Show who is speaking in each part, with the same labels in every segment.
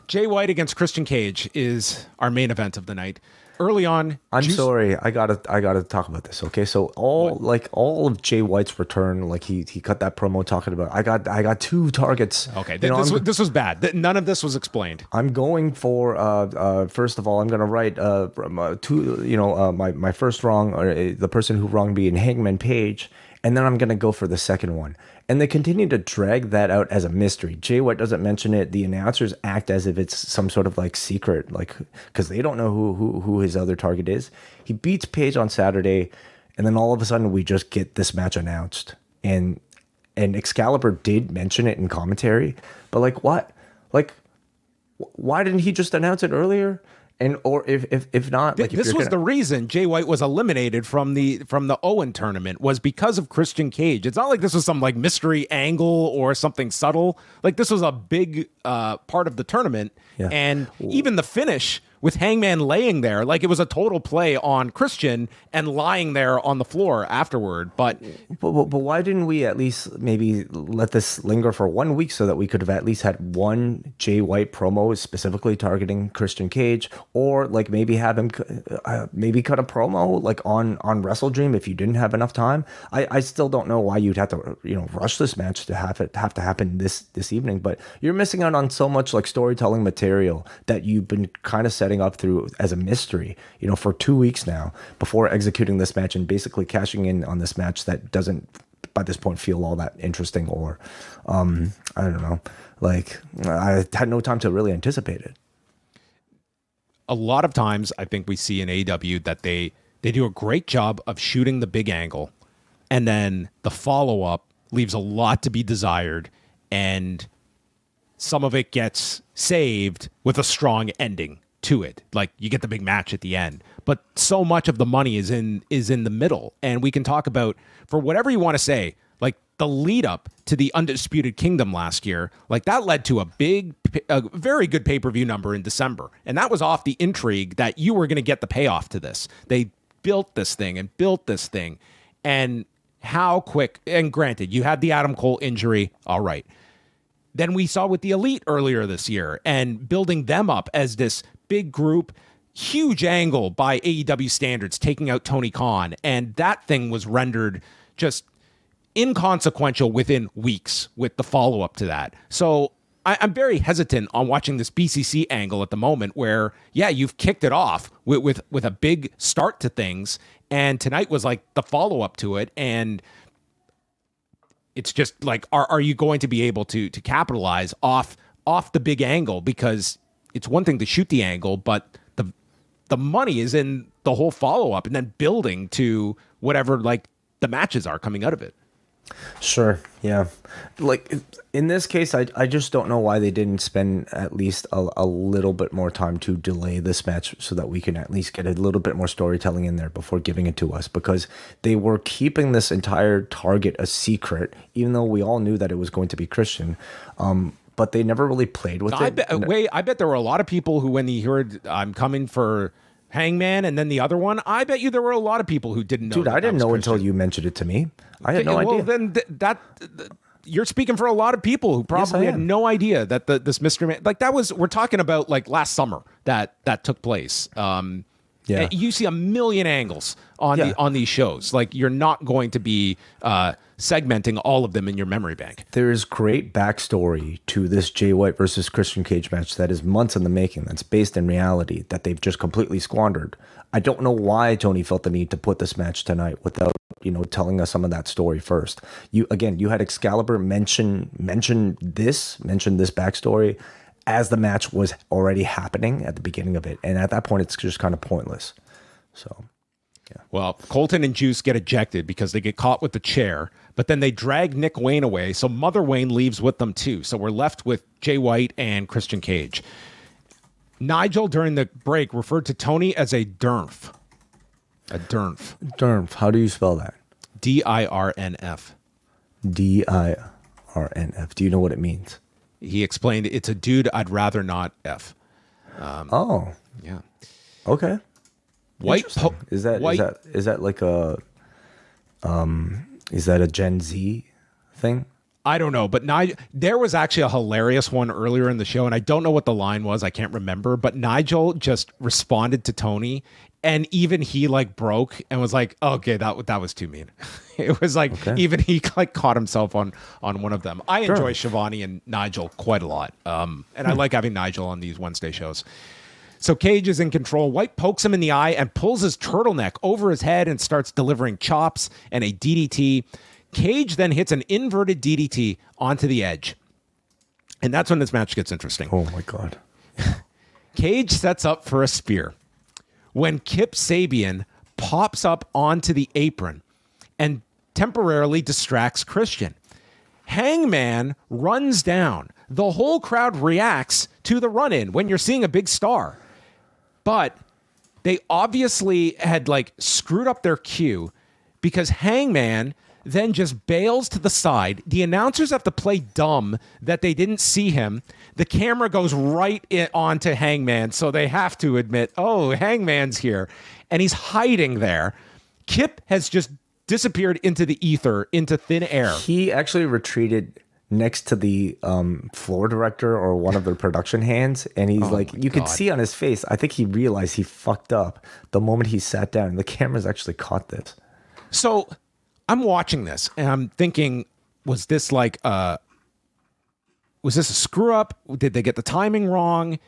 Speaker 1: Jay White against Christian Cage is our main event of the night. Early on,
Speaker 2: I'm sorry, I gotta talk about this. Okay, so all of Jay White's return, like he cut that promo talking about I got 2 targets.
Speaker 1: Okay, this was bad. None of this was explained.
Speaker 2: I'm going for first of all, I'm gonna write my first wrong, or the person who wronged me in Hangman Page, and then I'm gonna go for the second one. And they continue to drag that out as a mystery. Jay White doesn't mention it. The announcers act as if it's some sort of like secret, like because they don't know who his other target is. He beats Page on Saturday, and then all of a sudden we just get this match announced. And Excalibur did mention it in commentary, but like what? Like why didn't he just announce it earlier? And or if not, like
Speaker 1: this was the reason Jay White was eliminated from the Owen tournament, was because of Christian Cage. It's not like this was some like mystery angle or something subtle. Like this was a big part of the tournament, and even the finish with Hangman laying there, like it was a total play on Christian and lying there on the floor afterward. But
Speaker 2: why didn't we at least maybe let this linger for 1 week so that we could have at least had one Jay White promo specifically targeting Christian Cage, or like maybe have him maybe cut a promo like on Wrestle Dream if you didn't have enough time. I still don't know why you'd have to rush this match to have to happen this evening, but you're missing out on so much like storytelling material that you've been kind of setting up through as a mystery, for 2 weeks now before executing this match and basically cashing in on this match that doesn't by this point feel all that interesting, or I don't know, like I had no time to really anticipate it.
Speaker 1: A lot of times I think we see in AEW that they do a great job of shooting the big angle, and then the follow-up leaves a lot to be desired, and some of it gets saved with a strong ending to it. Like you get the big match at the end, but so much of the money is in the middle. And we can talk about, for whatever you want to say, like the lead up to the Undisputed Kingdom last year, like that led to a very good pay-per-view number in December. And that was off the intrigue that you were going to get the payoff to this. They built this thing, and how quick, and granted, you had the Adam Cole injury. All right. Then we saw with the Elite earlier this year and building them up as this big group, huge angle by AEW standards, taking out Tony Khan. And that thing was rendered just inconsequential within weeks with the follow-up to that. So I'm very hesitant on watching this BCC angle at the moment where, you've kicked it off with a big start to things. And tonight was like the follow-up to it. And it's just like, are you going to be able to capitalize off the big angle? Because it's one thing to shoot the angle, but the money is in the whole follow-up and then building to whatever like the matches are coming out of it.
Speaker 2: Sure, yeah. Like in this case, I just don't know why they didn't spend at least a little bit more time to delay this match so that we can at least get a little bit more storytelling in there before giving it to us, because they were keeping this entire target a secret, even though we all knew that it was going to be Christian. But they never really played with it.
Speaker 1: I bet there were a lot of people who, when they heard I'm coming for Hangman and then the other one, I bet you there were a lot of people who didn't know.
Speaker 2: Dude, I didn't know until you mentioned it to me. I had no idea. Well,
Speaker 1: then you're speaking for a lot of people who probably had no idea that this mystery man, like that was, we're talking about like last summer that took place. You see a million angles on these shows. Like you're not going to be segmenting all of them in your memory bank.
Speaker 2: There is great backstory to this Jay White versus Christian Cage match that is months in the making, that's based in reality, that they've just completely squandered. I don't know why Tony felt the need to put this match tonight without telling us some of that story first. You had Excalibur mention this backstory as the match was already happening at the beginning of it, and at that point it's just kind of pointless. So yeah.
Speaker 1: Well, Colton and Juice get ejected because they get caught with the chair, but then they drag Nick Wayne away, so Mother Wayne leaves with them too. So we're left with Jay White and Christian Cage. Nigel, during the break, referred to Tony as a dermf. A dermf.
Speaker 2: Dermf. How do you spell that?
Speaker 1: DIRNF.
Speaker 2: DIRNF. Do you know what it means?
Speaker 1: He explained it's a dude I'd rather not F. Yeah.
Speaker 2: Okay.
Speaker 1: White
Speaker 2: is that like a is that a Gen Z thing?
Speaker 1: I don't know, but there was actually a hilarious one earlier in the show, and I don't know what the line was. I can't remember, but Nigel just responded to Tony, and even he like broke and was like, okay, that was too mean. It was like, even he like caught himself on one of them. I enjoy Shivani and Nigel quite a lot. And I like having Nigel on these Wednesday shows. So Cage is in control. White pokes him in the eye and pulls his turtleneck over his head and starts delivering chops and a DDT. Cage then hits an inverted DDT onto the edge. And that's when this match gets interesting.
Speaker 2: Oh, my God.
Speaker 1: Cage sets up for a spear when Kip Sabian pops up onto the apron and temporarily distracts Christian. Hangman runs down. The whole crowd reacts to the run-in when you're seeing a big star. But they obviously had like screwed up their cue because Hangman then just bails to the side. The announcers have to play dumb that they didn't see him. The camera goes right onto Hangman, so they have to admit, oh, Hangman's here. And he's hiding there. Kip has just disappeared into the ether, into thin air.
Speaker 2: He actually retreated next to the floor director or one of their production hands, and he's you could see on his face, I think he realized he fucked up the moment he sat down. The cameras actually caught this.
Speaker 1: So I'm watching this and I'm thinking, was this like was this a screw up? Did they get the timing wrong?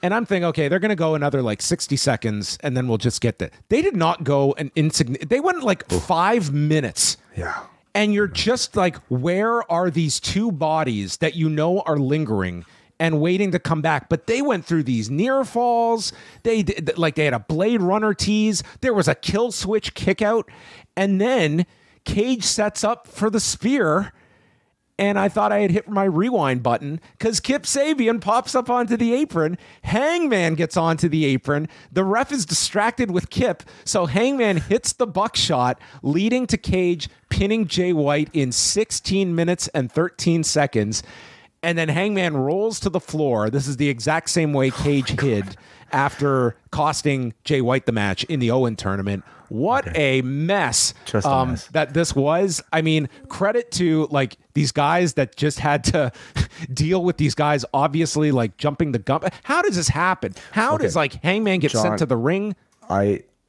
Speaker 1: And I'm thinking, okay, they're going to go another like 60 seconds and then we'll just get that. They did not go they went like 5 minutes.
Speaker 2: Yeah.
Speaker 1: And you're just like, where are these two bodies that you know are lingering and waiting to come back? But they went through these near falls. They had a Blade Runner tease. There was a kill switch kick out. And then Cage sets up for the spear. And I thought I had hit my rewind button because Kip Sabian pops up onto the apron. Hangman gets onto the apron. The ref is distracted with Kip. So Hangman hits the buckshot, leading to Cage pinning Jay White in 16 minutes and 13 seconds. And then Hangman rolls to the floor. This is the exact same way Cage hid after costing Jay White the match in the Owen tournament. What a mess,
Speaker 2: Just a mess
Speaker 1: that this was. I mean, credit to like these guys that just had to deal with these guys obviously like jumping the gun. How does this happen? How does like Hangman get sent to the ring?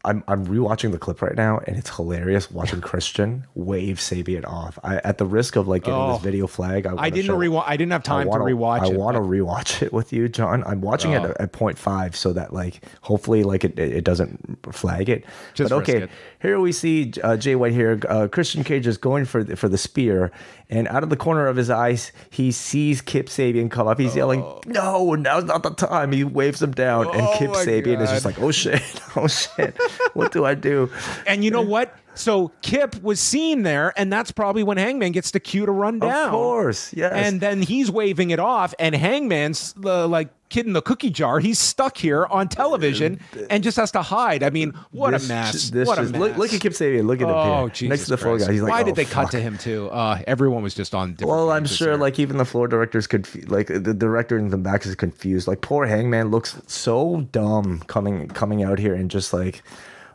Speaker 2: I'm rewatching the clip right now, and it's hilarious watching Christian wave Sabian off. At the risk of like getting this video flag,
Speaker 1: I didn't have time to rewatch it.
Speaker 2: I want to rewatch it with you, John. I'm watching it at 0.5 so that like hopefully like it doesn't flag it. But okay, here we see Jay White here. Christian Cage is going for the spear, and out of the corner of his eyes, he sees Kip Sabian come up. He's yelling, "No, now's not the time!" He waves him down, and Kip Sabian is just like, "Oh shit, oh shit." What do I do?
Speaker 1: And you know what? So Kip was seen there, and that's probably when Hangman gets the cue to run down.
Speaker 2: Of course, yes.
Speaker 1: And then he's waving it off, and Hangman's like kid in the cookie jar. He's stuck here on television and just has to hide. I mean, what a mess. What a mess.
Speaker 2: Look at Kip Sabian. Look at him here.
Speaker 1: Jesus
Speaker 2: next to the floor guy. He's like,
Speaker 1: why did they cut to him too? Everyone was just on different
Speaker 2: Well, I'm sure like even the floor director's confused. Like the director in the back is confused. Like poor Hangman looks so dumb coming out here and just like,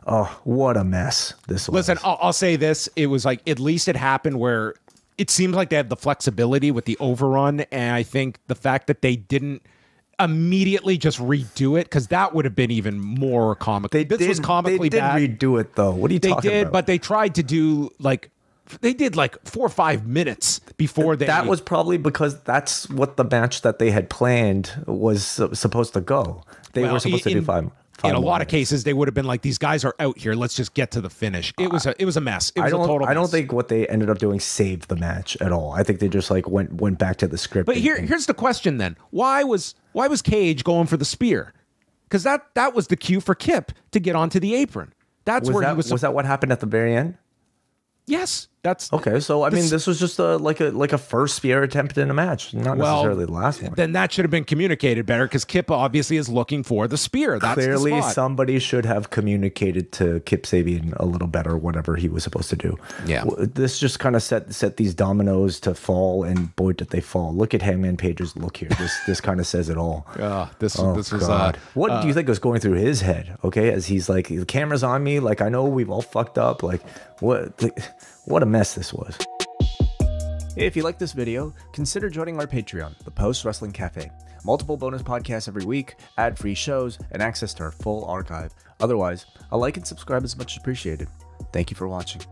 Speaker 2: oh, what a mess this was.
Speaker 1: Listen, I'll say this. It was like, at least it happened where it seems like they had the flexibility with the overrun. And I think the fact that they didn't immediately just redo it, because that would have been even more comical. This was comically bad.
Speaker 2: They did redo it, though. What are you talking about?
Speaker 1: They did, but they tried to do like, they did like 4 or 5 minutes before they...
Speaker 2: That was probably because that's what the match that they had planned was supposed to go. They were supposed to do 5
Speaker 1: in a lot of cases, they would have been like, these guys are out here. Let's just get to the finish. It was a mess. It was a total mess.
Speaker 2: I don't think what they ended up doing saved the match at all. I think they just like went back to the script.
Speaker 1: But here's the question then. Why was Cage going for the spear? Because that was the cue for Kip to get onto the apron. Was
Speaker 2: that what happened at the very end?
Speaker 1: Yes, that's
Speaker 2: okay. So I mean, this was just like a first spear attempt in a match, not necessarily the last one.
Speaker 1: Then that should have been communicated better, because Kip obviously is looking for the spear. That's
Speaker 2: clearly
Speaker 1: the spot.
Speaker 2: Somebody should have communicated to Kip Sabian a little better whatever he was supposed to do.
Speaker 1: Yeah,
Speaker 2: this just kind of set these dominoes to fall, and boy did they fall. Look at Hangman Page's look here. This kind of says it all.
Speaker 1: This was
Speaker 2: what do you think was going through his head? Okay, as he's like, the camera's on me. Like, I know we've all fucked up. Like, what a mess this was. If you like this video, consider joining our Patreon, the Post Wrestling Cafe. Multiple bonus podcasts every week, ad-free shows, and access to our full archive. Otherwise, a like and subscribe is much appreciated. Thank you for watching.